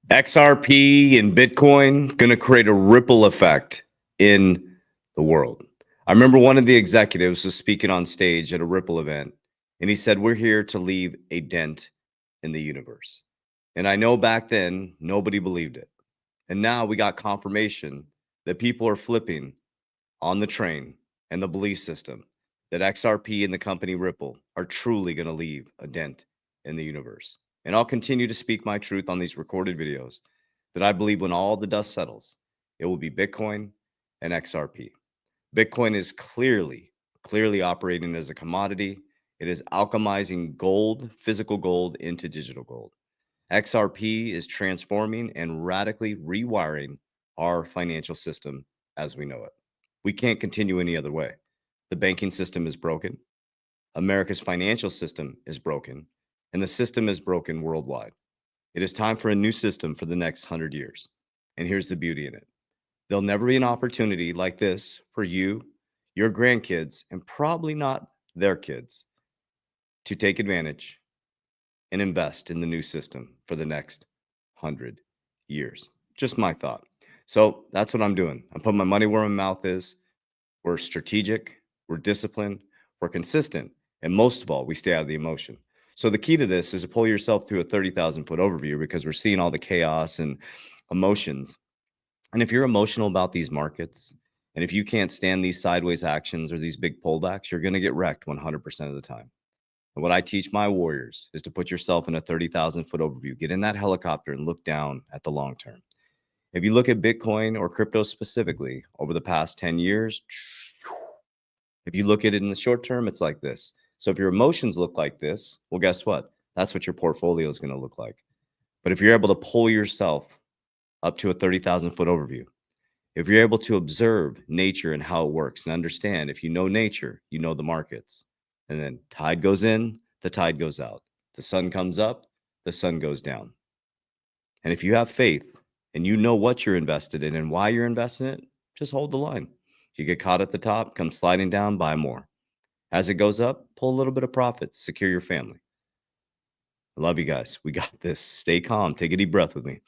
XRP and Bitcoin going to create a ripple effect in the world. I remember one of the executives was speaking on stage at a Ripple event, and he said, "We're here to leave a dent in the universe." And I know back then nobody believed it. And now we got confirmation that people are flipping on the train and the belief system that XRP and the company Ripple are truly going to leave a dent in the universe. And I'll continue to speak my truth on these recorded videos that I believe when all the dust settles, it will be Bitcoin and XRP. Bitcoin is clearly operating as a commodity. It is alchemizing gold, physical gold, into digital gold. XRP is transforming and radically rewiring our financial system as we know it. We can't continue any other way. The banking system is broken. America's financial system is broken, and the system is broken worldwide. It is time for a new system for the next 100 years. And here's the beauty in it. There'll never be an opportunity like this for you, your grandkids, and probably not their kids to take advantage and invest in the new system for the next 100 years. Just my thought. So that's what I'm doing. I'm putting my money where my mouth is. We're strategic, we're disciplined, we're consistent, and most of all, we stay out of the emotion. So the key to this is to pull yourself through a 30,000 foot overview because we're seeing all the chaos and emotions. And if you're emotional about these markets, and if you can't stand these sideways actions or these big pullbacks, you're going to get wrecked 100% of the time. And what I teach my warriors is to put yourself in a 30,000 foot overview, get in that helicopter and look down at the long term. If you look at Bitcoin or crypto specifically over the past 10 years, if you look at it in the short term, it's like this. So if your emotions look like this, well, guess what? That's what your portfolio is going to look like. But if you're able to pull yourself up to a 30,000 foot overview, if you're able to observe nature and how it works and understand, if you know nature, you know the markets. And then tide goes in, the tide goes out. The sun comes up, the sun goes down. And if you have faith and you know what you're invested in and why you're investing in it, just hold the line. If you get caught at the top, come sliding down, buy more. As it goes up, pull a little bit of profits, secure your family. I love you guys. We got this. Stay calm. Take a deep breath with me.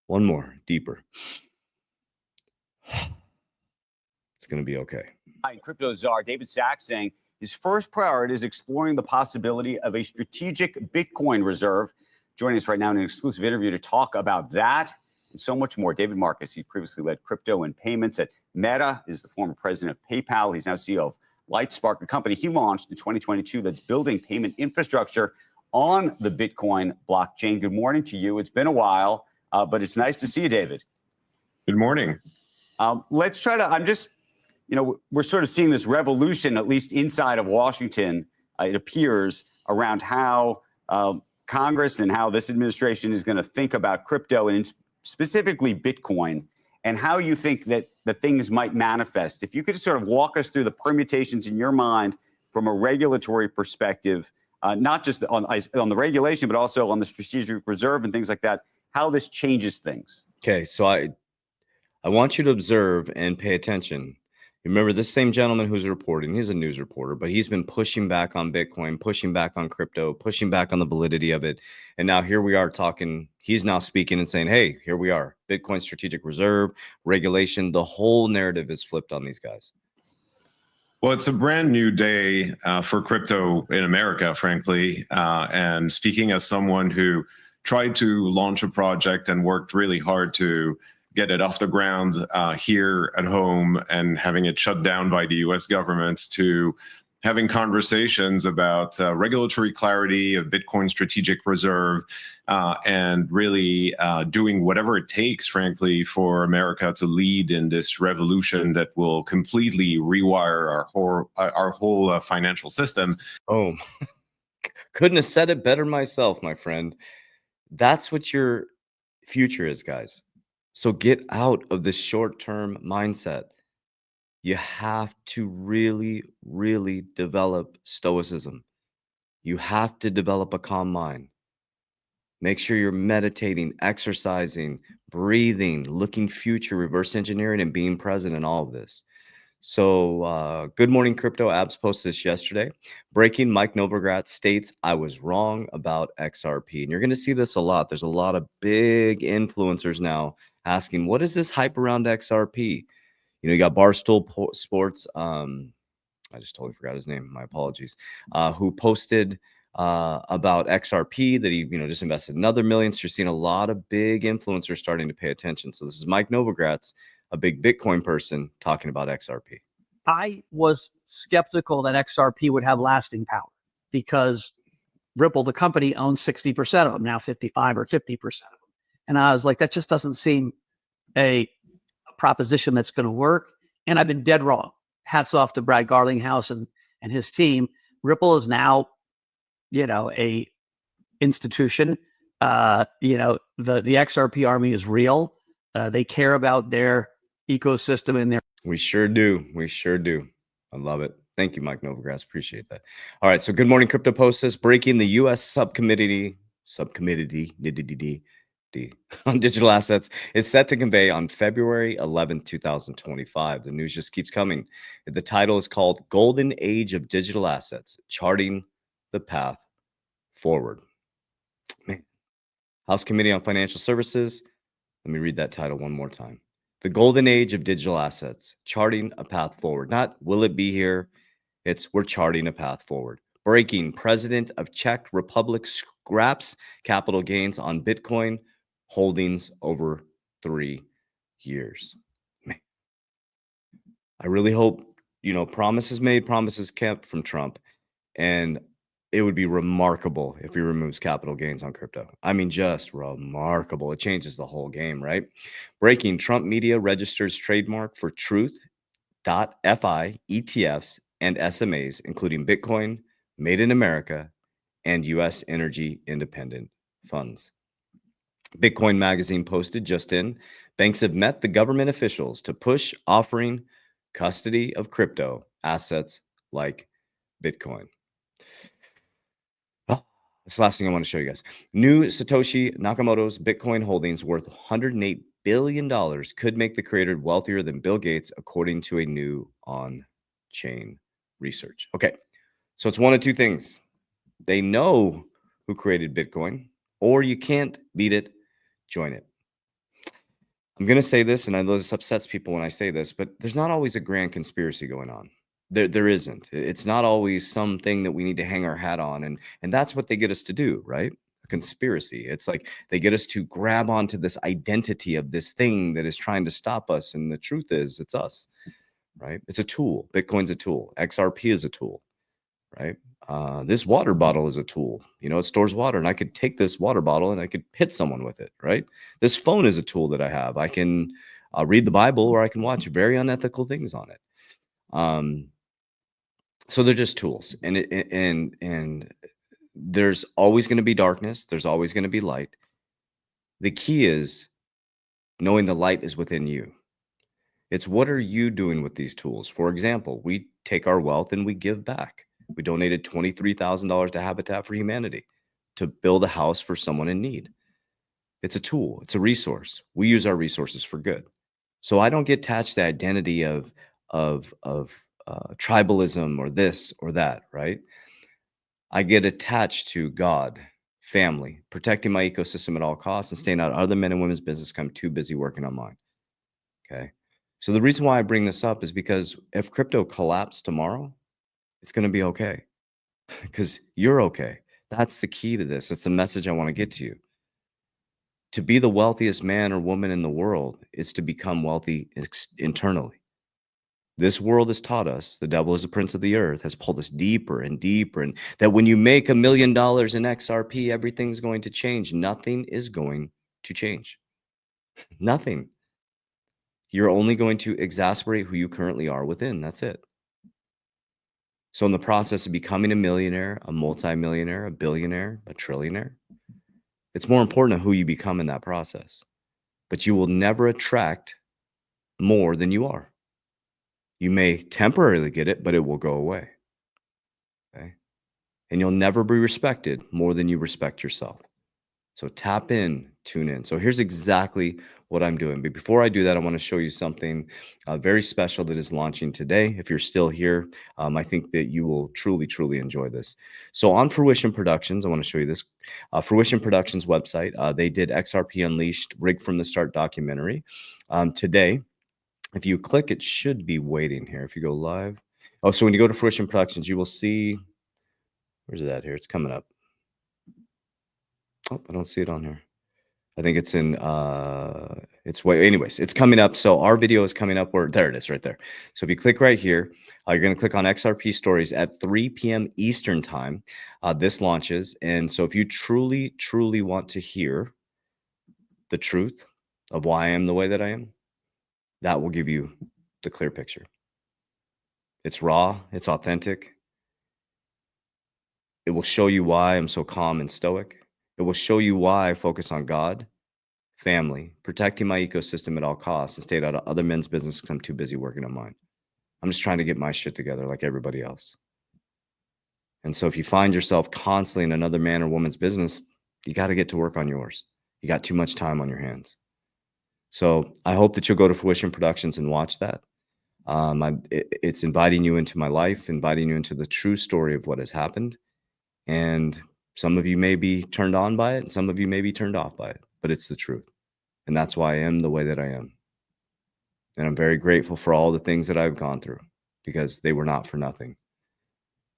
One more, deeper. It's going to be okay. Hi, Crypto Czar David Sachs saying his first priority is exploring the possibility of a strategic Bitcoin reserve. Joining us right now in an exclusive interview to talk about that and so much more. David Marcus, he previously led crypto and payments at Meta, is the former president of PayPal. He's now CEO of Lightspark, a company he launched in 2022 that's building payment infrastructure on the Bitcoin blockchain. Good morning to you. It's been a while, but it's nice to see you, David. Good morning. Let's try to, we're sort of seeing this revolution, at least inside of Washington, it appears, around how Congress and how this administration is going to think about crypto and specifically Bitcoin and how you think that the things might manifest. If you could just sort of walk us through the permutations in your mind from a regulatory perspective, not just on the regulation, but also on the strategic reserve and things like that, how this changes things. Okay, so I want you to observe and pay attention. Remember, this same gentleman who's reporting, he's a news reporter, but he's been pushing back on Bitcoin, pushing back on crypto, pushing back on the validity of it. And now here we are talking, he's now speaking and saying, hey, here we are, Bitcoin strategic reserve, regulation. The whole narrative is flipped on these guys. Well, it's a brand new day for crypto in America, frankly. And speaking as someone who tried to launch a project and worked really hard to get it off the ground here at home and having it shut down by the US government, to having conversations about regulatory clarity of Bitcoin strategic reserve and really doing whatever it takes, frankly, for America to lead in this revolution that will completely rewire our whole financial system. Oh, couldn't have said it better myself, my friend. That's what your future is, guys. So get out of the short-term mindset. You have to really, really develop stoicism. You have to develop a calm mind. Make sure you're meditating, exercising, breathing, looking future, reverse engineering, and being present in all of this. So, Good Morning Crypto Apps posted this yesterday. Breaking: Mike Novogratz states, I was wrong about XRP. And you're going to see this a lot. There's a lot of big influencers now asking, what is this hype around XRP? You got Barstool Sports. I just totally forgot his name. My apologies. Who posted about XRP that he, just invested another million. So you're seeing a lot of big influencers starting to pay attention. So this is Mike Novogratz, a big Bitcoin person, talking about XRP. I was skeptical that XRP would have lasting power because Ripple, the company, owns 60% of them, now 55 or 50% of them. And I was like, that just doesn't seem a proposition that's going to work. And I've been dead wrong. Hats off to Brad Garlinghouse and his team. Ripple is now, a institution. The XRP army is real. They care about their ecosystem and their. We sure do. We sure do. I love it. Thank you, Mike Novogratz. Appreciate that. All right. So Good Morning Crypto posts this: breaking: the U.S. subcommittee on digital assets is set to convey on February 11th, 2025. The news just keeps coming. The title is called Golden Age of Digital Assets, Charting the Path Forward. Man. House Committee on Financial Services. Let me read that title one more time. The Golden Age of Digital Assets, Charting a Path Forward. Not will it be here? It's we're charting a path forward. Breaking: President of Czech Republic scraps capital gains on Bitcoin holdings over 3 years. Man. I really hope, promises made, promises kept from Trump. And it would be remarkable if he removes capital gains on crypto. I mean, just remarkable. It changes the whole game, right? Breaking: Trump media registers trademark for Truth.fi ETFs and SMAs, including Bitcoin, Made in America, and U.S. energy independent funds. Bitcoin Magazine posted just in, banks have met the government officials to push offering custody of crypto assets like Bitcoin. Oh, this is the last thing I want to show you guys. New Satoshi Nakamoto's Bitcoin holdings worth $108 billion could make the creator wealthier than Bill Gates, according to a new on-chain research. Okay, so it's one of two things. They know who created Bitcoin, or you can't beat it, join it. I'm going to say this, and I know this upsets people when I say this, but there's not always a grand conspiracy going on. There isn't. It's not always something that we need to hang our hat on. And that's what they get us to do, right? A conspiracy. It's like they get us to grab onto this identity of this thing that is trying to stop us. And the truth is, it's us, right? It's a tool. Bitcoin's a tool. XRP is a tool, right? This water bottle is a tool. It stores water, and I could take this water bottle and I could hit someone with it, right? This phone is a tool that I have. I can read the Bible, or I can watch very unethical things on it. So they're just tools, and there's always going to be darkness. There's always going to be light. The key is knowing the light is within you. It's what are you doing with these tools? For example, we take our wealth and we give back. We donated $23,000 to Habitat for Humanity to build a house for someone in need. It's a tool. It's a resource. We use our resources for good. So I don't get attached to the identity of tribalism or this or that, right? I get attached to God, family, protecting my ecosystem at all costs, and staying out of other men and women's business. I'm too busy working on mine. Okay. So the reason why I bring this up is because if crypto collapsed tomorrow, it's going to be okay because you're okay. That's the key to this. It's a message I want to get to you. To be the wealthiest man or woman in the world is to become wealthy internally. This world has taught us, the devil is the prince of the earth, has pulled us deeper and deeper, and that when you make $1 million in XRP, everything's going to change. Nothing is going to change. Nothing. You're only going to exacerbate who you currently are within. That's it. So in the process of becoming a millionaire, a multimillionaire, a billionaire, a trillionaire, it's more important who you become in that process. But you will never attract more than you are. You may temporarily get it, but it will go away. Okay. And you'll never be respected more than you respect yourself. So tap in, tune in. So here's exactly what I'm doing. But before I do that, I want to show you something very special that is launching today. If you're still here, I think that you will truly, truly enjoy this. So on Fruition Productions, I want to show you this. Fruition Productions website. They did XRP Unleashed, Rig from the Start documentary. Today, if you click, it should be waiting here. If you go live. Oh, so when you go to Fruition Productions, you will see, where's it at here? It's coming up. Oh, I don't see it on here. I think it's in it's way, anyways, it's coming up. So our video is coming up where, there it is right there. So if you click right here, you're going to click on XRP stories at 3 p.m. Eastern time. This launches. And so if you truly, truly want to hear the truth of why I am the way that I am, that will give you the clear picture. It's raw, it's authentic. It will show you why I'm so calm and stoic. It will show you why I focus on God, family, protecting my ecosystem at all costs, and stay out of other men's business because I'm too busy working on mine. I'm just trying to get my shit together like everybody else. And so if you find yourself constantly in another man or woman's business, you got to get to work on yours. You got too much time on your hands. So I hope that you'll go to Fruition Productions and watch that. It's inviting you into my life, inviting you into the true story of what has happened. And some of you may be turned on by it, and some of you may be turned off by it, but it's the truth. And that's why I am the way that I am. And I'm very grateful for all the things that I've gone through, because they were not for nothing.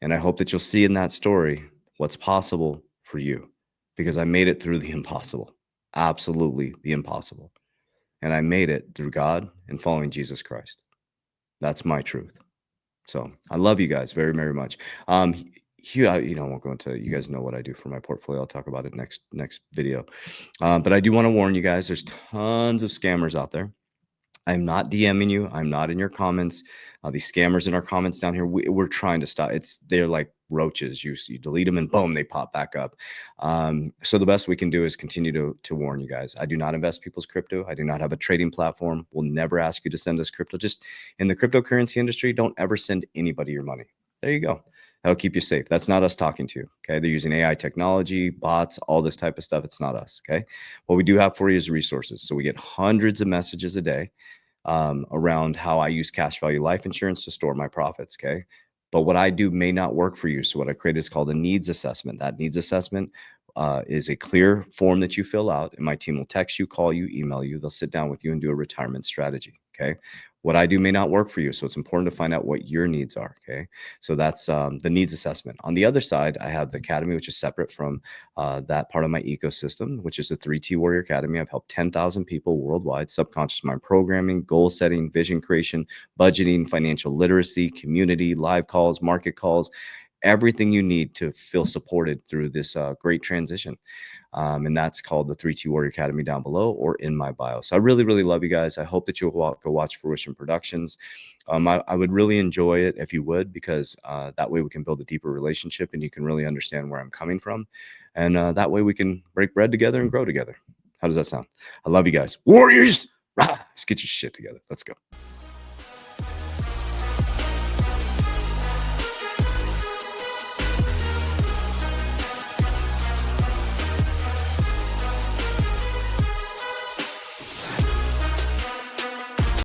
And I hope that you'll see in that story what's possible for you, because I made it through the impossible, absolutely the impossible. And I made it through God and following Jesus Christ. That's my truth. So I love you guys very, very much. Hugh, I won't go into, you guys know what I do for my portfolio. I'll talk about it next video. But I do want to warn you guys, there's tons of scammers out there. I'm not DMing you. I'm not in your comments. These scammers in our comments down here, we're trying to stop. They're like roaches. You delete them and boom, they pop back up. So the best we can do is continue to warn you guys. I do not invest people's crypto. I do not have a trading platform. We'll never ask you to send us crypto. Just in the cryptocurrency industry, don't ever send anybody your money. There you go. That'll keep you safe. That's not us talking to you. Okay. They're using AI technology, bots, all this type of stuff. It's not us. Okay. What we do have for you is resources. So we get hundreds of messages a day around how I use cash value life insurance to store my profits. Okay. But what I do may not work for you. So what I created is called a needs assessment. That needs assessment is a clear form that you fill out, and my team will text you, call you, email you. They'll sit down with you and do a retirement strategy. Okay. What I do may not work for you. So it's important to find out what your needs are. Okay. So that's the needs assessment. On the other side, I have the Academy, which is separate from that part of my ecosystem, which is the 3T Warrior Academy. I've helped 10,000 people worldwide, subconscious mind programming, goal setting, vision creation, budgeting, financial literacy, community, live calls, market calls, everything you need to feel supported through this great transition. And that's called the 3T Warrior Academy down below or in my bio. So I really, really love you guys. I hope that you'll go watch Fruition Productions. I would really enjoy it if you would, because that way we can build a deeper relationship and you can really understand where I'm coming from. And that way we can break bread together and grow together. How does that sound? I love you guys. Warriors, let's get your shit together. Let's go.